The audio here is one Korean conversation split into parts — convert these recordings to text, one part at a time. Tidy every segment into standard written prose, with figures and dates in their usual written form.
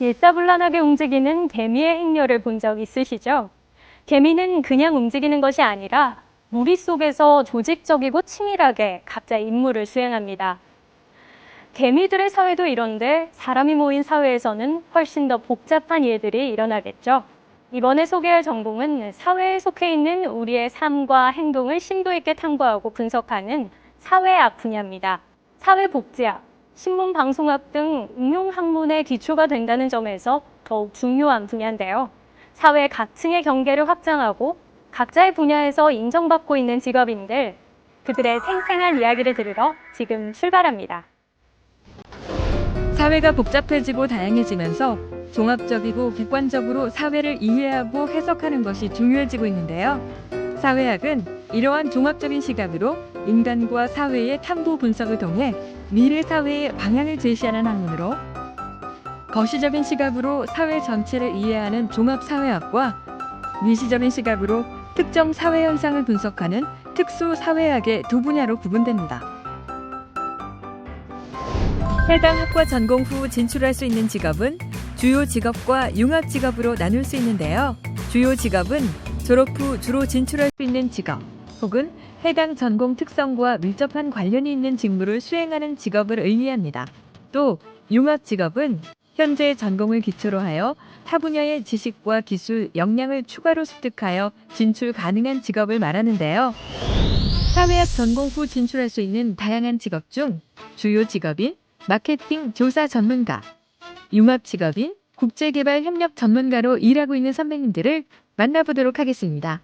일사불란하게 움직이는 개미의 행렬을 본 적 있으시죠? 개미는 그냥 움직이는 것이 아니라 무리 속에서 조직적이고 치밀하게 각자 임무를 수행합니다. 개미들의 사회도 이런데 사람이 모인 사회에서는 훨씬 더 복잡한 일들이 일어나겠죠. 이번에 소개할 전공은 사회에 속해 있는 우리의 삶과 행동을 심도 있게 탐구하고 분석하는 사회학 분야입니다. 사회복지학, 신문방송학 등 응용학문의 기초가 된다는 점에서 더욱 중요한 분야인데요. 사회 각층의 경계를 확장하고 각자의 분야에서 인정받고 있는 직업인들, 그들의 생생한 이야기를 들으러 지금 출발합니다. 사회가 복잡해지고 다양해지면서 종합적이고 객관적으로 사회를 이해하고 해석하는 것이 중요해지고 있는데요. 사회학은 이러한 종합적인 시각으로 인간과 사회의 탐구 분석을 통해 미래 사회의 방향을 제시하는 학문으로, 거시적인 시각으로 사회 전체를 이해하는 종합사회학과 미시적인 시각으로 특정 사회 현상을 분석하는 특수사회학의 두 분야로 구분됩니다. 해당 학과 전공 후 진출할 수 있는 직업은 주요 직업과 융합 직업으로 나눌 수 있는데요. 주요 직업은 졸업 후 주로 진출할 수 있는 직업, 혹은 해당 전공 특성과 밀접한 관련이 있는 직무를 수행하는 직업을 의미합니다. 또 융합 직업은 현재 전공을 기초로 하여 타 분야의 지식과 기술, 역량을 추가로 습득하여 진출 가능한 직업을 말하는데요. 사회학 전공 후 진출할 수 있는 다양한 직업 중 주요 직업인 마케팅 조사 전문가, 융합 직업인 국제개발 협력 전문가로 일하고 있는 선배님들을 만나보도록 하겠습니다.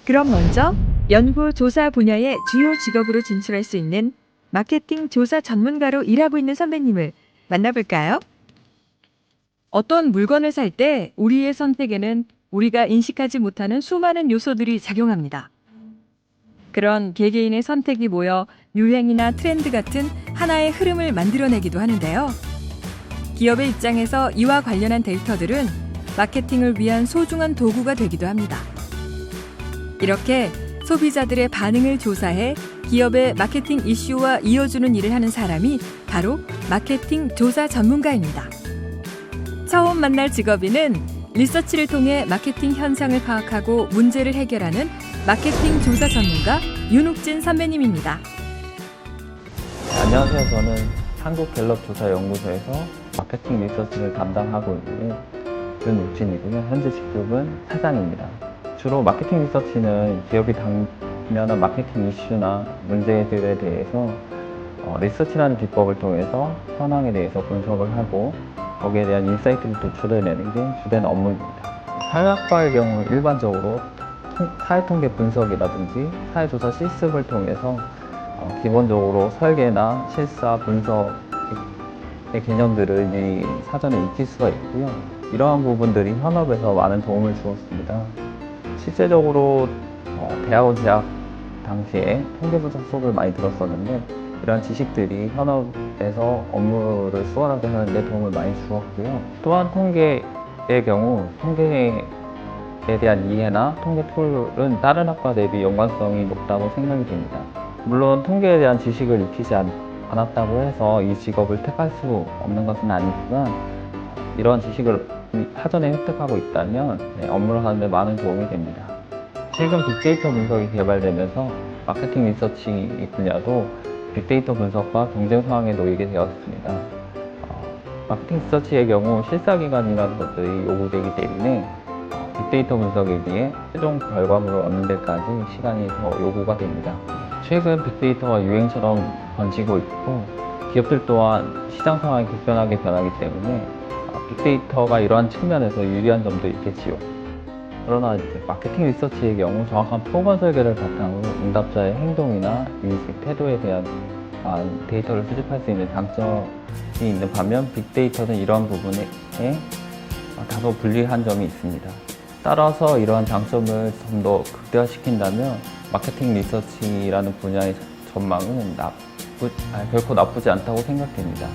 그럼 먼저 연구 조사 분야의 주요 직업으로 진출할 수 있는 마케팅 조사 전문가로 일하고 있는 선배님을 만나볼까요? 어떤 물건을 살 때 우리의 선택에는 우리가 인식하지 못하는 수많은 요소들이 작용합니다. 그런 개개인의 선택이 모여 유행이나 트렌드 같은 하나의 흐름을 만들어내기도 하는데요. 기업의 입장에서 이와 관련한 데이터들은 마케팅을 위한 소중한 도구가 되기도 합니다. 이렇게 소비자들의 반응을 조사해 기업의 마케팅 이슈와 이어주는 일을 하는 사람이 바로 마케팅 조사 전문가입니다. 처음 만날 직업인은 리서치를 통해 마케팅 현상을 파악하고 문제를 해결하는 마케팅 조사 전문가 윤욱진 선배님입니다. 안녕하세요. 저는 한국갤럽조사연구소에서 마케팅 리서치를 담당하고 있는 윤욱진이고요. 현재 직급은 사장입니다. 주로 마케팅 리서치는 기업이 당면한 마케팅 이슈나 문제들에 대해서 리서치라는 기법을 통해서 현황에 대해서 분석을 하고 거기에 대한 인사이트를 도출해내는 게 주된 업무입니다. 사회학과의 경우 일반적으로 사회통계 분석이라든지 사회조사 실습을 통해서 기본적으로 설계나 실사, 분석의 개념들을 미리 사전에 익힐 수가 있고요. 이러한 부분들이 현업에서 많은 도움을 주었습니다. 실제적으로 대학원 재학 당시에 통계분석 수업을 많이 들었었는데 이런 지식들이 현업에서 업무를 수월하게 하는 데 도움을 많이 주었고요. 또한 통계의 경우 통계에 대한 이해나 통계 툴은 다른 학과 대비 연관성이 높다고 생각이 됩니다. 물론 통계에 대한 지식을 익히지 않았다고 해서 이 직업을 택할 수 없는 것은 아니지만 이런 지식을 사전에 획득하고 있다면 업무를 하는 데 많은 도움이 됩니다. 최근 빅데이터 분석이 개발되면서 마케팅 리서치 분야도 빅데이터 분석과 경쟁 상황에 놓이게 되었습니다. 마케팅 리서치의 경우 실사기간이라는 것들이 요구되기 때문에 빅데이터 분석에 비해 최종 결과물을 얻는 데까지 시간이 더 요구가 됩니다. 최근 빅데이터가 유행처럼 번지고 있고 기업들 또한 시장 상황이 급변하게 변하기 때문에 빅데이터가 이러한 측면에서 유리한 점도 있겠지요. 그러나 마케팅 리서치의 경우 정확한 표본 설계를 바탕으로 응답자의 행동이나 인식, 태도에 대한 데이터를 수집할 수 있는 장점이 있는 반면 빅데이터는 이러한 부분에 다소 불리한 점이 있습니다. 따라서 이러한 장점을 좀 더 극대화시킨다면 마케팅 리서치라는 분야의 전망은 결코 나쁘지 않다고 생각됩니다.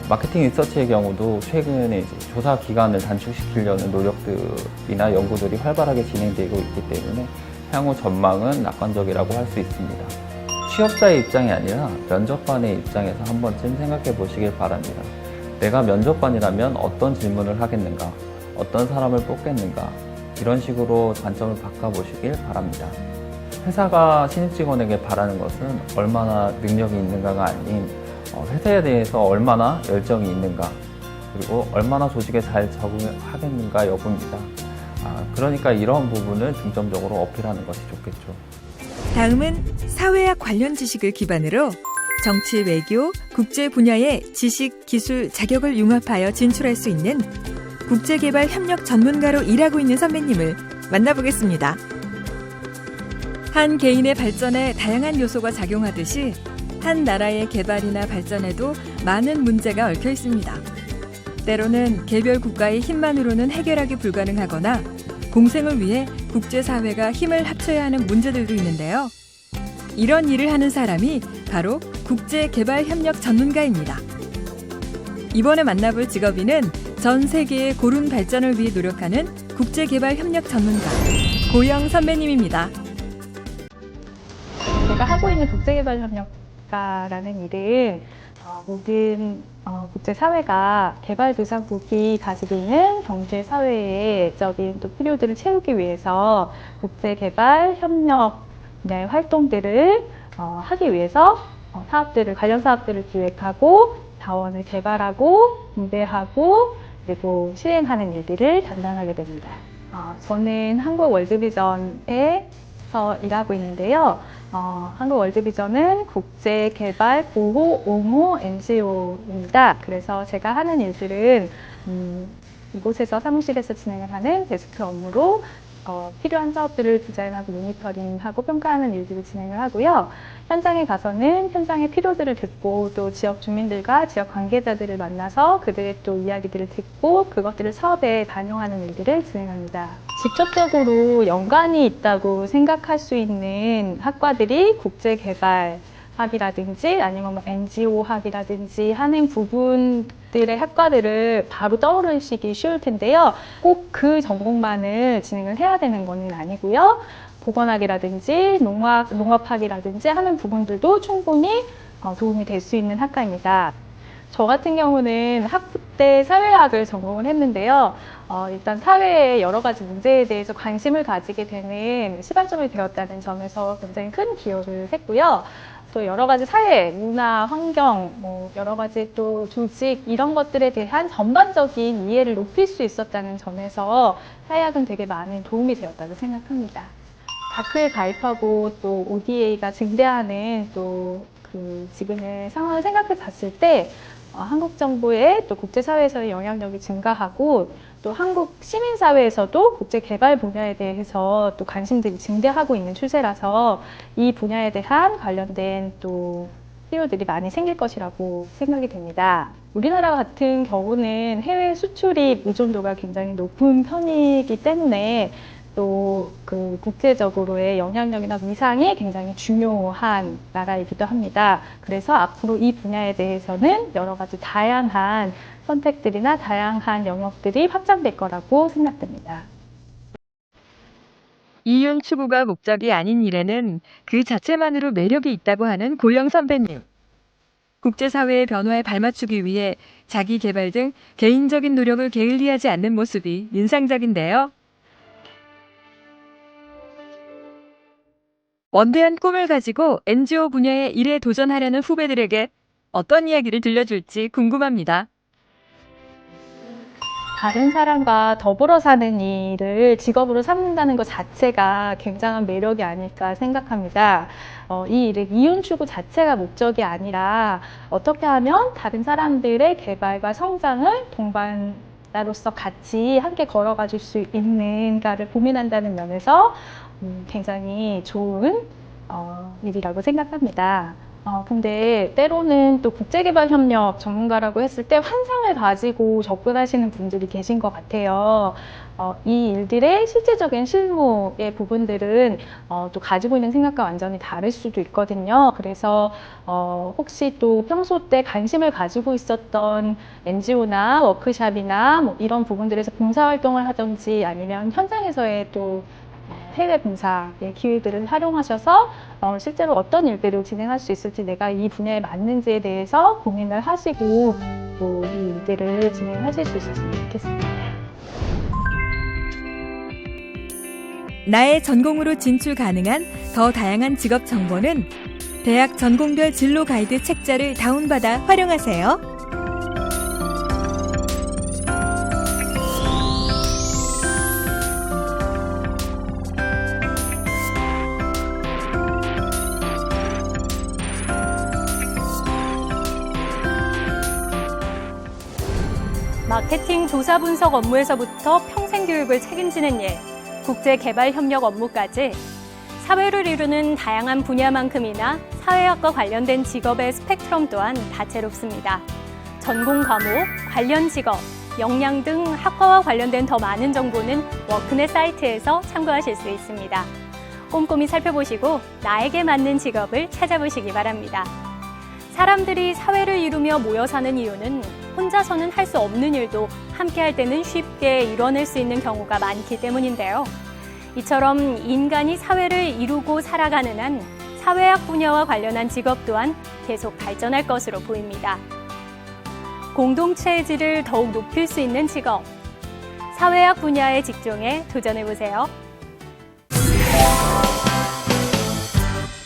마케팅 리서치의 경우도 최근에 조사 기간을 단축시키려는 노력들이나 연구들이 활발하게 진행되고 있기 때문에 향후 전망은 낙관적이라고 할 수 있습니다. 취업자의 입장이 아니라 면접관의 입장에서 한 번쯤 생각해 보시길 바랍니다. 내가 면접관이라면 어떤 질문을 하겠는가, 어떤 사람을 뽑겠는가, 이런 식으로 관점을 바꿔보시길 바랍니다. 회사가 신입 직원에게 바라는 것은 얼마나 능력이 있는가가 아닌 회사에 대해서 얼마나 열정이 있는가, 그리고 얼마나 조직에 잘 적응하겠는가 여부입니다. 그러니까 이런 부분을 중점적으로 어필하는 것이 좋겠죠. 다음은 사회학 관련 지식을 기반으로 정치, 외교, 국제 분야의 지식, 기술, 자격을 융합하여 진출할 수 있는 국제개발 협력 전문가로 일하고 있는 선배님을 만나보겠습니다. 한 개인의 발전에 다양한 요소가 작용하듯이 한 나라의 개발이나 발전에도 많은 문제가 얽혀 있습니다. 때로는 개별 국가의 힘만으로는 해결하기 불가능하거나 공생을 위해 국제사회가 힘을 합쳐야 하는 문제들도 있는데요. 이런 일을 하는 사람이 바로 국제개발협력 전문가입니다. 이번에 만나볼 직업인은 전 세계의 고른 발전을 위해 노력하는 국제개발협력 전문가 고영 선배님입니다. 제가 하고 있는 국제개발협력가라는 일은 모든 국제사회가 개발도상국이 가지고 있는 경제사회적인 또 필요들을 채우기 위해서 국제개발협력 분야의 활동들을 하기 위해서 관련 사업들을 기획하고 자원을 개발하고 분배하고 그리고 실행하는 일들을 담당하게 됩니다. 저는 한국월드비전에서 일하고 있는데요. 한국월드비전은 국제개발보호 옹호 NGO입니다. 그래서 제가 하는 일들은 이곳에서 사무실에서 진행을 하는 데스크 업무로 필요한 사업들을 디자인하고 모니터링하고 평가하는 일들을 진행을 하고요. 현장에 가서는 현장의 필요들을 듣고 또 지역 주민들과 지역 관계자들을 만나서 그들의 또 이야기들을 듣고 그것들을 사업에 반영하는 일들을 진행합니다. 직접적으로 연관이 있다고 생각할 수 있는 학과들이 국제개발 학이라든지 아니면 뭐 NGO 학이라든지 하는 부분들의 학과들을 바로 떠오르시기 쉬울 텐데요. 꼭 그 전공만을 진행을 해야 되는 것은 아니고요. 보건학이라든지 농업학이라든지 하는 부분들도 충분히 도움이 될 수 있는 학과입니다. 저 같은 경우는 학부 때 사회학을 전공을 했는데요. 일단 사회의 여러 가지 문제에 대해서 관심을 가지게 되는 시발점이 되었다는 점에서 굉장히 큰 기여를 했고요. 또 여러 가지 사회, 문화, 환경, 여러 가지 또 조직 이런 것들에 대한 전반적인 이해를 높일 수 있었다는 점에서 사회학은 되게 많은 도움이 되었다고 생각합니다. 다크에 가입하고 또 ODA가 증대하는 또 그 지금의 상황을 생각해 봤을 때 한국 정부의 또 국제사회에서의 영향력이 증가하고 또 한국 시민사회에서도 국제개발 분야에 대해서 또 관심들이 증대하고 있는 추세라서 이 분야에 대한 관련된 또 필요들이 많이 생길 것이라고 생각이 됩니다. 우리나라 같은 경우는 해외 수출입 의존도가 굉장히 높은 편이기 때문에 또 그 국제적으로의 영향력이나 위상이 굉장히 중요한 나라이기도 합니다. 그래서 앞으로 이 분야에 대해서는 여러 가지 다양한 선택들이나 다양한 영역들이 확장될 거라고 생각됩니다. 이윤 추구가 목적이 아닌 일에는 그 자체만으로 매력이 있다고 하는 고영 선배님. 국제사회의 변화에 발맞추기 위해 자기 개발 등 개인적인 노력을 게을리하지 않는 모습이 인상적인데요. 원대한 꿈을 가지고 NGO 분야의 일에 도전하려는 후배들에게 어떤 이야기를 들려줄지 궁금합니다. 다른 사람과 더불어 사는 일을 직업으로 삼는다는 것 자체가 굉장한 매력이 아닐까 생각합니다. 이 일의 이윤 추구 자체가 목적이 아니라 어떻게 하면 다른 사람들의 개발과 성장을 동반자로서 같이 함께 걸어가 줄 수 있는가를 고민한다는 면에서 굉장히 좋은 일이라고 생각합니다. 근데 때로는 또 국제개발협력 전문가라고 했을 때 환상을 가지고 접근하시는 분들이 계신 것 같아요. 이 일들의 실제적인 실무의 부분들은 또 가지고 있는 생각과 완전히 다를 수도 있거든요. 그래서 혹시 또 평소 때 관심을 가지고 있었던 NGO나 워크샵이나 뭐 이런 부분들에서 봉사활동을 하든지 아니면 현장에서의 또 해외 봉사의 기회들을 활용하셔서 실제로 어떤 일들을 진행할 수 있을지 내가 이 분야에 맞는지에 대해서 고민을 하시고 또 이 일들을 진행하실 수 있었으면 좋겠습니다. 나의 전공으로 진출 가능한 더 다양한 직업 정보는 대학 전공별 진로 가이드 책자를 다운받아 활용하세요. 마케팅 조사 분석 업무에서부터 평생 교육을 책임지는 일, 국제 개발 협력 업무까지 사회를 이루는 다양한 분야만큼이나 사회학과 관련된 직업의 스펙트럼 또한 다채롭습니다. 전공 과목, 관련 직업, 역량 등 학과와 관련된 더 많은 정보는 워크넷 사이트에서 참고하실 수 있습니다. 꼼꼼히 살펴보시고 나에게 맞는 직업을 찾아보시기 바랍니다. 사람들이 사회를 이루며 모여 사는 이유는 혼자서는 할 수 없는 일도 함께 할 때는 쉽게 이뤄낼 수 있는 경우가 많기 때문인데요. 이처럼 인간이 사회를 이루고 살아가는 한 사회학 분야와 관련한 직업 또한 계속 발전할 것으로 보입니다. 공동체의 질을 더욱 높일 수 있는 직업, 사회학 분야의 직종에 도전해보세요.